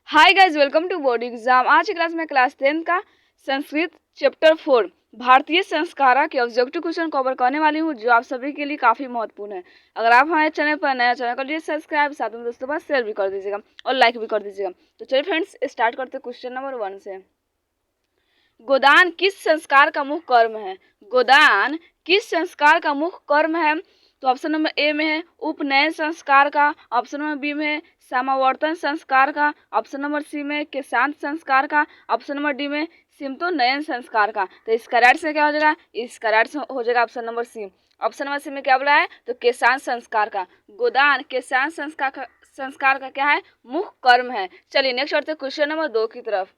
Hi guys, welcome to board exam. आज की class में क्लास 10 का संस्कृत चैप्टर 4 भारतीय संस्कारा के ऑब्जेक्टिव क्वेश्चन कवर करने वाली हूँ, जो आप सभी के लिए काफ़ी महत्वपूर्ण है। अगर आप हमारे चैनल पर नया चैनल कर लीजिए सब्सक्राइब, साथ में दोस्तों पर शेयर भी कर दीजिएगा और लाइक भी कर दीजिएगा। तो चलिए फ्रेंड्स, स्टार्ट करते क्वेश्चन नंबर 1 से। गोदान किस संस्कार का मुख्य कर्म है? गोदान किस संस्कार का मुख्य कर्म है? तो ऑप्शन नंबर ए में है उपनयन संस्कार का, ऑप्शन नंबर बी में है समावर्तन संस्कार का, ऑप्शन नंबर सी में केशांत संस्कार का, ऑप्शन नंबर डी में सिमतोनयन संस्कार का। तो इसका राइट से क्या हो जाएगा? इसका राइट से हो जाएगा option number C. Option number C में क्या बोला है? तो केशांत संस्कार का। गोदान केशांत संस्कार का क्या है? मुख्य कर्म है। चलिए नेक्स्ट बढ़ते क्वेश्चन नंबर 2 की तरफ।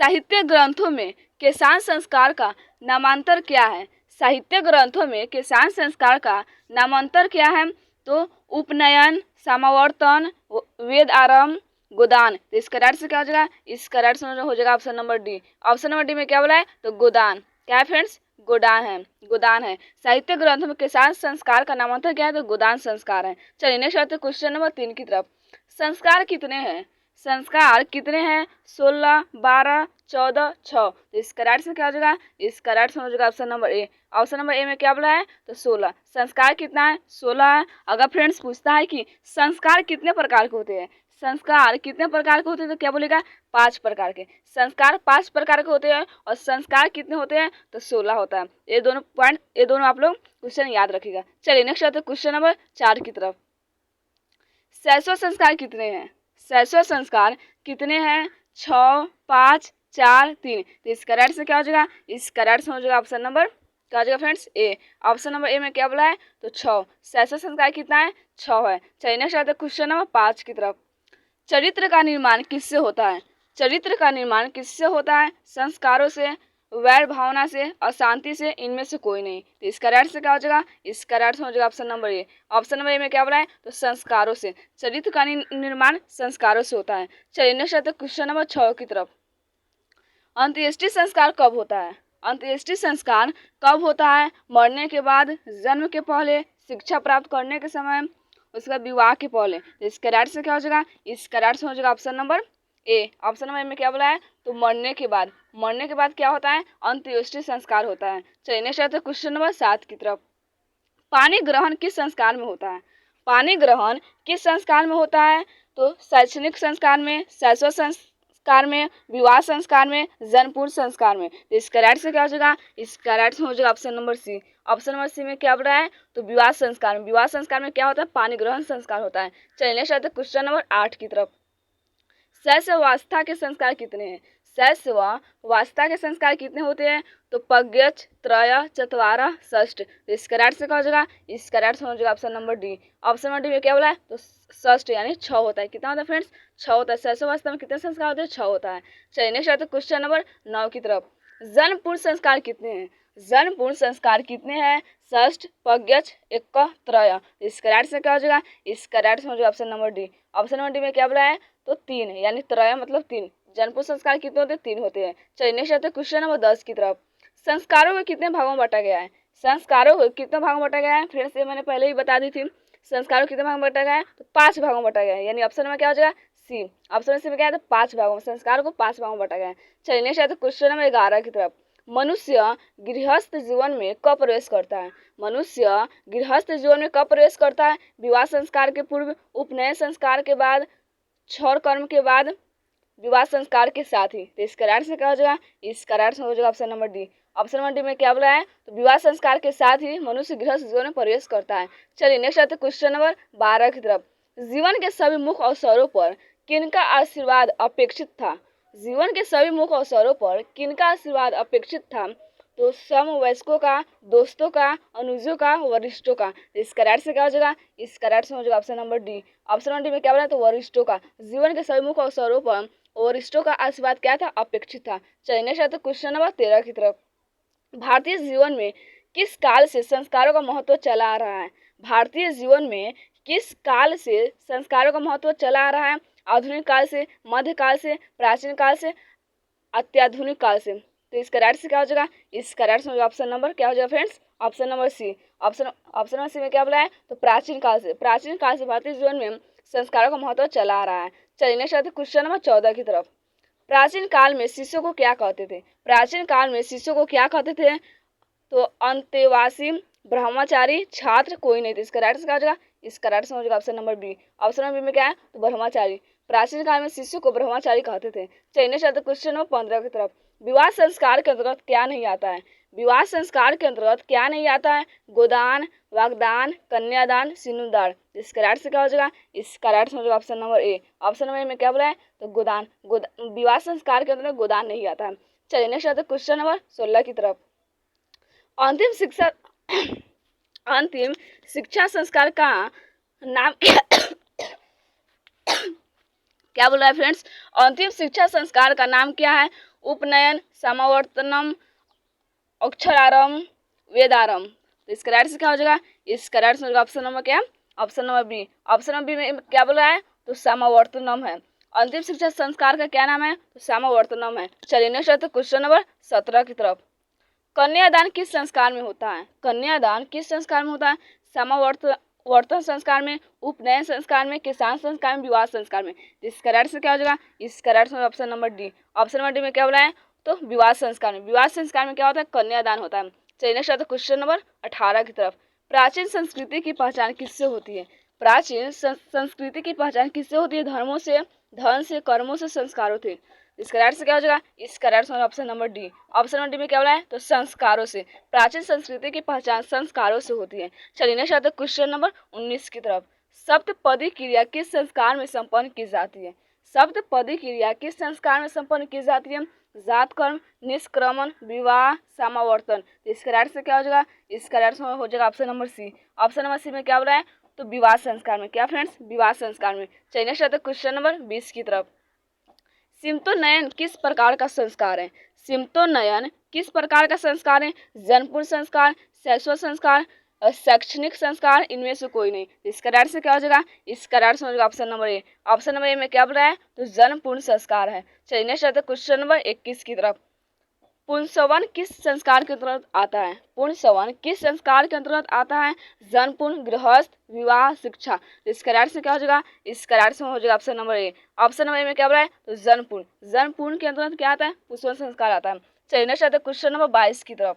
साहित्य ग्रंथों में केशांत संस्कार का नामांतर क्या है? साहित्य ग्रंथों में केशांत संस्कार का नामांतर क्या है? तो उपनयन, समावर्तन, वेद आरंभ, गोदान। तो इसका राइट से क्या हो जाएगा? इसका राइट से हो जाएगा option number D. Option number D में क्या बोला है? तो गोदान। क्या है फ्रेंड्स? गोदान है। गोदान है। साहित्य ग्रंथों में केशांत संस्कार का नामांतर क्या है? तो गोदान संस्कार है। चलिए नेक्स्ट आते हैं क्वेश्चन नंबर 3 की तरफ। संस्कार कितने हैं? संस्कार कितने हैं? 16, 12, 14, 6। तो इसका राइट से क्या हो जाएगा? इसका राइट से हो जाएगा option number A. Option number A में क्या बोला है? तो 16। संस्कार कितना है? 16 है। अगर फ्रेंड्स पूछता है कि संस्कार कितने प्रकार के होते हैं, संस्कार कितने प्रकार के होते हैं, तो क्या बोलेगा? 5 प्रकार के। संस्कार 5 प्रकार के होते हैं और संस्कार कितने होते हैं? तो 16 होता है। ये दोनों आप लोग क्वेश्चन याद रखिएगा। चलिए नेक्स्ट आते हैं क्वेश्चन नंबर 4 की तरफ। शैशव संस्कार कितने हैं? शैशव संस्कार कितने हैं? 6, 5, 4, 3। तो इसका राइट से क्या हो जाएगा? इसका राइट से हो जाएगा ऑप्शन नंबर क्या हो जाएगा friends? A. Option number A में क्या बोला है? तो 6। शैशव संस्कार कितना है? 6 है। चलिए नेक्स्ट आते हैं क्वेश्चन नंबर 5 की तरफ। चरित्र का निर्माण किससे होता है? चरित्र का निर्माण किससे होता है? संस्कारों से, वैर भावना से, अशांति से, इनमें से कोई नहीं। तो इसका राइट से क्या हो जाएगा? इसका राइट से हो जाएगा option number A. Option number A में क्या बोला है? तो संस्कारों से। चरित्र का निर्माण संस्कारों से होता है। चलिए नेक्स्ट आते हैं क्वेश्चन नंबर 6 की तरफ। अंत्येष्टि संस्कार कब होता है? अंत्येष्टि संस्कार कब होता है? मरने के बाद, जन्म के पहले, शिक्षा प्राप्त करने के समय, उसके बाद विवाह के पहले। तो इसका राइट से क्या हो जाएगा? इसका राइट से हो जाएगा option number A. Option number A में क्या बोला है? तो मरने के बाद। मरने के बाद क्या होता है? अंत्येष्टि संस्कार होता है। चलिए नेक्स्ट आते हैं क्वेश्चन नंबर 7 की तरफ। पानी ग्रहण किस संस्कार में होता है? पानी ग्रहण किस संस्कार में होता है? तो शैक्षणिक संस्कार में, शैशव संस्कार में, विवाह संस्कार में, जन्मपूर्ण संस्कार में। तो इसका राइट से क्या हो जाएगा? इसका राइट से हो जाएगा option number C. Option number C में क्या बोल रहा है? तो विवाह संस्कार में। विवाह संस्कार में क्या होता है? पानी ग्रहण संस्कार होता है। चलिए नेक्स्ट आते हैं क्वेश्चन नंबर 8 की तरफ। शैशवावस्था के संस्कार कितने हैं? शैशवावस्था के संस्कार कितने होते हैं? तो पज्ञच, त्रय, चतवारा, षष्ठ। तो इसका राइट से क्या हो जाएगा? इसका राइट से हो जाएगा option number D. Option number D में क्या बोला है? तो षष्ठ यानी 6 होता है। कितना होता है फ्रेंड्स? 6 होता है। शैशवावस्था में कितने संस्कार होते हैं? 6 होता है। चलिए नेक्स्ट आते हैं क्वेश्चन नंबर 9 की तरफ। जन्मपूर्ण संस्कार कितने हैं? जन्मपूर्ण संस्कार कितने हैं? षष्ठ, पज्ञच, एक, त्रय। इसका राइट से क्या हो जाएगा? इसका राइट से हो जाएगा option number D. Option number D में क्या बोला है? तो 3 यानी त्रय मतलब 3। जन्मपूर्ण संस्कार कितने होते हैं? 3 होते हैं। चलिए नेक्स्ट आते हैं क्वेश्चन नंबर 10 की तरफ। संस्कारों को कितने भागों में बांटा गया है? संस्कारों को कितने भागों में बांटा गया है? फ्रेंड्स ये मैंने पहले ही बता दी थी। संस्कारों को कितने भागों में बांटा गया है? तो 5 भागों में बांटा गया है। यानी ऑप्शन में क्या हो जाएगा? सी। ऑप्शन सी में क्या है? तो 5 भागों में। संस्कारों को 5 भागों में बांटा गया है। चलिए नेक्स्ट आते हैं क्वेश्चन नंबर 11 की तरफ। मनुष्य गृहस्थ जीवन में कब प्रवेश करता है? मनुष्य गृहस्थ जीवन में कब प्रवेश करता है? विवाह संस्कार के पूर्व, उपनयन संस्कार के बाद, क्षौर कर्म के बाद, विवाह संस्कार के साथ ही। तो इसका राइट से क्या हो जाएगा? इसका राइट से हो जाएगा option number D. Option number D में क्या बोला है? तो विवाह संस्कार के साथ ही मनुष्य गृहस्थ जीवन में प्रवेश करता है। चलिए नेक्स्ट आते हैं क्वेश्चन नंबर 12 की तरफ। जीवन के सभी मुख्य अवसरों पर किनका आशीर्वाद अपेक्षित था? जीवन के सभी मुख्य अवसरों पर किनका आशीर्वाद अपेक्षित था? तो समवयस्कों का, दोस्तों का, अनुजों का, वरिष्ठों का। इसका राइट से क्या हो जाएगा? इसका राइट से हो जाएगा option number D. Option number D में क्या बोला है? तो वरिष्ठों का। जीवन के सभी मुख्य अवसरों पर वरिष्ठों का आशीर्वाद क्या था? अपेक्षित था। चलिए नेक्स्ट आते क्वेश्चन नंबर 13 की तरफ। भारतीय जीवन में किस काल से संस्कारों का महत्व चला आ रहा है? भारतीय जीवन में किस काल से संस्कारों का महत्व चला आ रहा है? आधुनिक काल से, मध्यकाल से, प्राचीन काल से, अत्याधुनिक काल से। तो इसका राइट से क्या हो जाएगा? इसका राइट से ऑप्शन नंबर क्या हो जाएगा friends? Option number C. Option number C में क्या बोला है? तो प्राचीन काल से। प्राचीन काल से भारतीय जीवन में संस्कारों का महत्व चला आ रहा है। चलिए नेक्स्ट आते क्वेश्चन नंबर 14 की तरफ। प्राचीन काल में शिष्यों को क्या कहते थे? प्राचीन काल में शिष्यों को क्या कहते थे? तो अंतेवासी, ब्रह्मचारी, छात्र, कोई नहीं। तो इसका राइट क्या हो जाएगा? इसका राइट हो जाएगा option number B. Option number B में क्या है? तो ब्रह्मचारी। प्राचीन काल में शिष्यों को ब्रह्मचारी कहते थे। चलिए नेक्स्ट आते क्वेश्चन नंबर 15 की तरफ। विवाह संस्कार के अंतर्गत क्या नहीं आता है? विवाह संस्कार के अंतर्गत क्या नहीं आता है? गोदान, वागदान, कन्यादान, सिंदूरदान। इसका राइट से क्या हो जाएगा? इसका राइट हो जाएगा option number A. Option number A में क्या बोला है? तो गोदान। विवाह संस्कार के अंतर्गत गोदान नहीं आता है। चलिए नेक्स्ट आते क्वेश्चन नंबर 16 की तरफ। अंतिम शिक्षा अंतिम शिक्षा संस्कार का नाम क्या बोल रहा है फ्रेंड्स? अंतिम शिक्षा संस्कार का नाम क्या है? उपनयन, समावर्तनम, अक्षरारंभ, वेदारंभ। तो इसका राइट से क्या हो जाएगा? इसका राइट से ऑप्शन नंबर क्या? Option number B. Option number B में क्या बोल रहा है? तो समावर्तनम है। अंतिम शिक्षा संस्कार का क्या नाम है? तो समावर्तनम है। चलिए नेक्स्ट आता है क्वेश्चन नंबर 17 की तरफ। कन्यादान किस संस्कार में होता है? कन्यादान किस संस्कार में होता है? समावर्तन संस्कार में, उपनयन संस्कार में, किसान संस्कार में, विवाह संस्कार में। इसका राइट से क्या हो जाएगा? इसका right option number D. Option number D में क्या बोला है? तो विवाह संस्कार में। विवाह संस्कार में क्या होता है? कन्यादान होता है। चलिए नेक्स्ट आता है क्वेश्चन नंबर 18 की तरफ। प्राचीन संस्कृति की पहचान किससे होती है? प्राचीन संस्कृति की पहचान किससे होती है? धर्मों से, धन से, कर्मों से, संस्कारों से। इसका राइट से क्या हो जाएगा? इसका right option number D. Option number D में क्या बोला है? तो संस्कारों से। प्राचीन संस्कृति की पहचान संस्कारों से होती है। चलिए नेक्स्ट आता है क्वेश्चन नंबर 19 की तरफ। सप्तपदी क्रिया किस संस्कार में संपन्न की जाती है? सप्तपदी क्रिया किस संस्कार में संपन्न की जाती है? जात कर्म, निष्क्रमण, विवाह, समावर्तन। इसका राइट से क्या हो जाएगा? इसका राइट हो जाएगा option number C. Option number C में क्या बोला है? तो विवाह संस्कार में। क्या फ्रेंड्स? विवाह संस्कार में। चलिए नेक्स्ट आता है क्वेश्चन नंबर 20 की तरफ। सिमतोनयन किस प्रकार का संस्कार है? सिमतोनयन किस प्रकार का संस्कार है? जनपूर्ण संस्कार, शैशव संस्कार, शैक्षणिक संस्कार, इनमें से कोई नहीं। इसका राइट से क्या हो जाएगा? इसका राइट हो जाएगा option number A. Option number A में क्या बोल रहा है? तो जनपूर्ण संस्कार है। चलिए नेक्स्ट आता है क्वेश्चन नंबर 21 की तरफ। पुंसवन किस संस्कार के अंतर्गत आता है? पुंसवन किस संस्कार के अंतर्गत आता है? जनपूर्ण, गृहस्थ, विवाह, शिक्षा। इसका राइट से क्या हो जाएगा? इसका राइट से हो जाएगा option number A. Option number A में क्या बोला है? तो जनपूर्ण। जनपूर्ण के अंतर्गत क्या आता है? पुंसवन संस्कार आता है। चलिए नेक्स्ट आता है क्वेश्चन नंबर 22 की तरफ।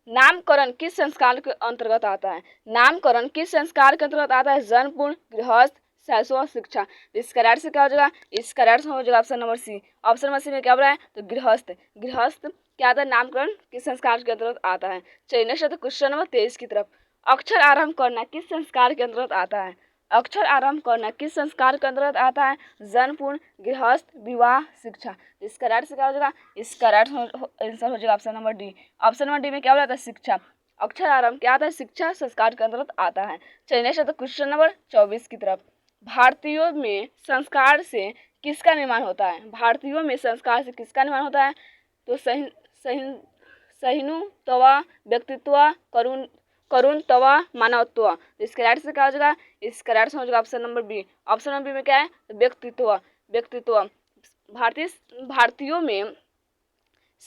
नामकरण किस संस्कार के अंतर्गत आता है? नामकरण किस संस्कार के अंतर्गत आता है? जनपूर्ण, गृहस्थ, शैशव, शिक्षा। इसका राइट से क्या हो जाएगा? इसका राइट हो जाएगा option number C. Option number C में क्या बोला है? तो गृहस्थ। गृहस्थ क्या आता है? नामकरण किस संस्कार के अंतर्गत आता है। चलिए नेक्स्ट आता है क्वेश्चन नंबर 23 की तरफ। अक्षर आरंभ करना किस संस्कार के अंतर्गत आता है? अक्षर आरंभ करना किस संस्कार के अंतर्गत आता है? जनपूर्ण, गृहस्थ, विवाह, शिक्षा। इसका राइट से क्या हो जाएगा? इसका राइट आंसर हो जाएगा option number D. Option number D में क्या हो जाता है? शिक्षा। अक्षर आरंभ क्या आता है? शिक्षा संस्कार के अंतर्गत आता है। चलिए नेक्स्ट आता है क्वेश्चन नंबर 24 की तरफ। भारतीयों में संस्कार से किसका निर्माण होता है? भारतीयों में संस्कार से किसका निर्माण होता है? तो सहिष्णुता, व्यक्तित्व, करुण तवा, मानवत्व। इसके राइट से क्या हो जाएगा? इसका राइट हो जाएगा option number B. Option number B में क्या है? व्यक्तित्व। व्यक्तित्व भारतीयों में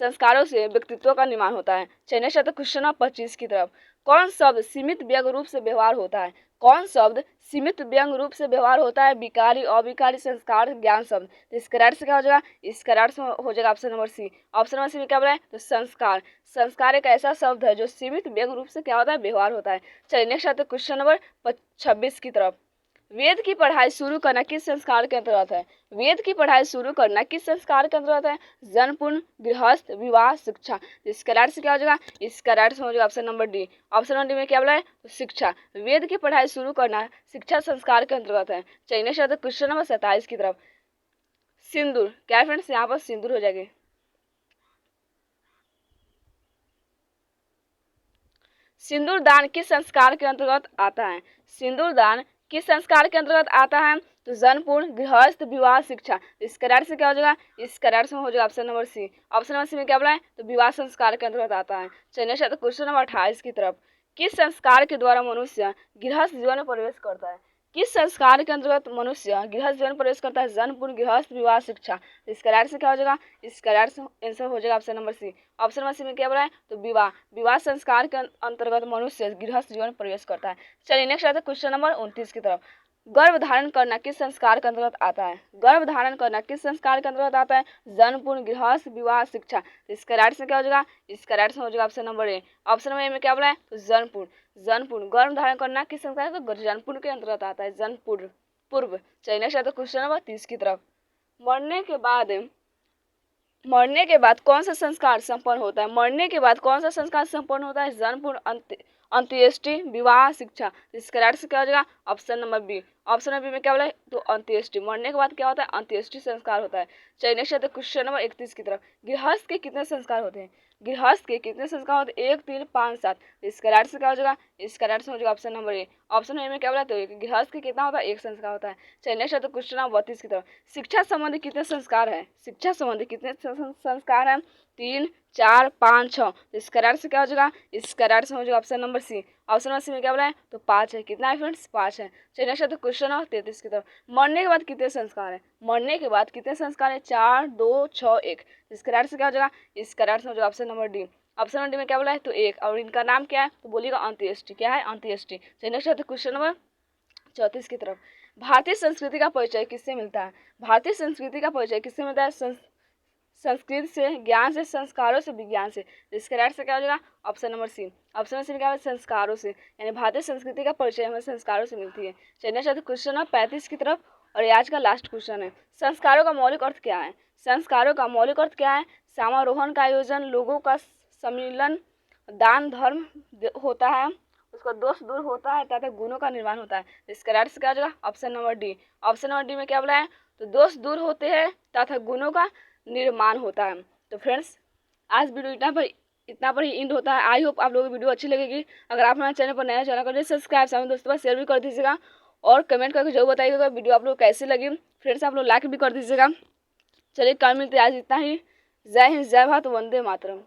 संस्कारों से व्यक्तित्व का निर्माण होता है। चलिए नेक्स्ट आता है क्वेश्चन नंबर 25 की तरफ। कौन शब्द सीमित व्यंग्य रूप से व्यवहार होता है? कौन शब्द सीमित व्यंग्य रूप से व्यवहार होता है? विकारी, अविकारी, संस्कार, ज्ञान शब्द। तो इसका राइट से क्या हो जाएगा? इसका राइट हो जाएगा option number C. Option number C में क्या बोला है? तो संस्कार। संस्कार एक ऐसा शब्द है जो सीमित व्यंग्य रूप से क्या होता है? व्यवहार होता है। चलिए नेक्स्ट आता है क्वेश्चन नंबर 26 की तरफ। वेद की पढ़ाई शुरू करना किस संस्कार के अंतर्गत है? वेद की पढ़ाई शुरू करना किस संस्कार के अंतर्गत है? जनपूर्ण, गृहस्थ, विवाह, शिक्षा। इसका राइट से क्या हो जाएगा? इसका राइट हो जाएगा option number D. Option number D में क्या बोला है? तो शिक्षा। वेद की पढ़ाई शुरू करना शिक्षा संस्कार के अंतर्गत है। चलिए नेक्स्ट आता है क्वेश्चन नंबर 27 की तरफ। सिंदूर क्या फ्रेंड्स? यहाँ पर सिंदूर हो जाएगी। सिंदूर दान किस संस्कार के अंतर्गत आता है? सिंदूर दान किस संस्कार के अंतर्गत आता है? तो जनपूर्ण, गृहस्थ, विवाह, शिक्षा। इसका राइट से क्या हो जाएगा? इसका राइट हो जाएगा option number C. Option number C में क्या बोला है? तो विवाह संस्कार के अंतर्गत आता है। चलिए क्वेश्चन नंबर 28 की तरफ। किस संस्कार के द्वारा मनुष्य गृहस्थ जीवन में प्रवेश करता है? किस संस्कार के अंतर्गत मनुष्य गृहस्थ जीवन में प्रवेश करता है? जनपूर्ण, गृहस्थ, विवाह, शिक्षा। इसका राइट से क्या हो जाएगा? इसका राइट आंसर हो जाएगा option number C. Option number C में क्या बोला है? तो विवाह। विवाह संस्कार के अंतर्गत मनुष्य गृहस्थ जीवन में प्रवेश करता है। चलिए नेक्स्ट आता है क्वेश्चन नंबर 29 की तरफ। गर्भ धारण करना किस संस्कार के अंतर्गत आता है? गर्भ धारण करना किस संस्कार के अंतर्गत आता है? जन्मपूर्ण, गृहस्थ, विवाह, शिक्षा। तो इसका राइट से क्या हो जाएगा? इसका राइट से हो जाएगा option number A. Option number A में क्या बोला है? तो जन्मपूर्ण। जन्मपूर्ण गर्भ धारण करना किस संस्कार? तो जन्मपूर्ण के अंतर्गत आता है, जन्मपूर्ण पूर्व। चलिए नेक्स्ट आता है क्वेश्चन नंबर 30 की तरफ। मरने के बाद कौन सा संस्कार संपन्न होता है? मरने के बाद कौन सा संस्कार संपन्न होता है? जन्मपूर्ण, अंत्येष्टि, विवाह, शिक्षा। इसका राइट से क्या हो जाएगा? Option number B. Option number B में क्या बोला है? तो अंत्येष्टि। मरने के बाद क्या होता है? अंत्येष्टि संस्कार होता है। चलिए नेक्स्ट आता है क्वेश्चन नंबर 31 की तरफ। गृहस्थ के कितने संस्कार होते हैं? गृहस्थ के कितने संस्कार होते हैं? 1, 3, 5, 7। इसका राइट से क्या हो जाएगा? इसका राइट से हो जाएगा option number A. Option A में क्या बोला? तो गृहस्थ के कितना होता है? 1 संस्कार होता है। चलिए नेक्स्ट आता है क्वेश्चन नंबर 32 की तरफ। शिक्षा संबंधी कितने संस्कार है? शिक्षा संबंधी कितने संस्कार है? 3, 4, 5, 6। इसका राइट से क्या हो जाएगा? इसका राइट से हो जाएगा option number C. Option number C में क्या बोला है? तो 5 है। कितना है फ्रेंड्स? 5 है। चलिए नेक्स्ट आता है क्वेश्चन नंबर 33 की तरफ। मरने के बाद कितने संस्कार है? मरने के बाद कितने संस्कार है? 4, 2, 6, 1। इसका राइट से क्या हो जाएगा? इसका राइट से हो जाएगा option number D. Option number D में क्या बोला है? तो 1। और इनका नाम क्या है? तो बोलिएगा अंत्येष्टि। क्या है? अंत्येष्टि। चलिए नेक्स्ट आता है क्वेश्चन नंबर 34 की तरफ। भारतीय संस्कृति का परिचय किससे मिलता है? भारतीय संस्कृति का परिचय किससे मिलता है? संस्कृत से, ज्ञान से, संस्कारों से, विज्ञान से। इसका राइट से क्या हो जाएगा? Option number C. Option number C में क्या है? संस्कारों से। यानी भारतीय संस्कृति का परिचय हमें संस्कारों से मिलती है। चलिए नेक्स्ट क्वेश्चन नंबर 35 की तरफ, और ये आज का लास्ट क्वेश्चन है। संस्कारों का मौलिक अर्थ क्या है? संस्कारों का मौलिक अर्थ क्या है? समारोहन का आयोजन, लोगों का सम्मिलन, दान धर्म होता है, उसका दोष दूर होता है तथा गुणों का निर्माण होता है। इसका राइट से क्या हो जाएगा? Option number D. Option number D में क्या बोला है? तो दोष दूर होते हैं तथा गुणों का निर्माण होता है। तो फ्रेंड्स आज वीडियो इतना पर ही एंड होता है। आई होप आप लोगों को वीडियो अच्छी लगेगी। अगर आप हमारे चैनल पर नया चैनल कर सब्सक्राइब, सामने दोस्तों पर शेयर भी कर दीजिएगा और कमेंट करके जरूर बताइएगा वीडियो आप लोग कैसी लगी। फ्रेंड्स आप लोग लाइक भी कर दीजिएगा। चलिए कल मिलते हैं, आज इतना ही। जय हिंद, जय भारत, वंदे मातरम।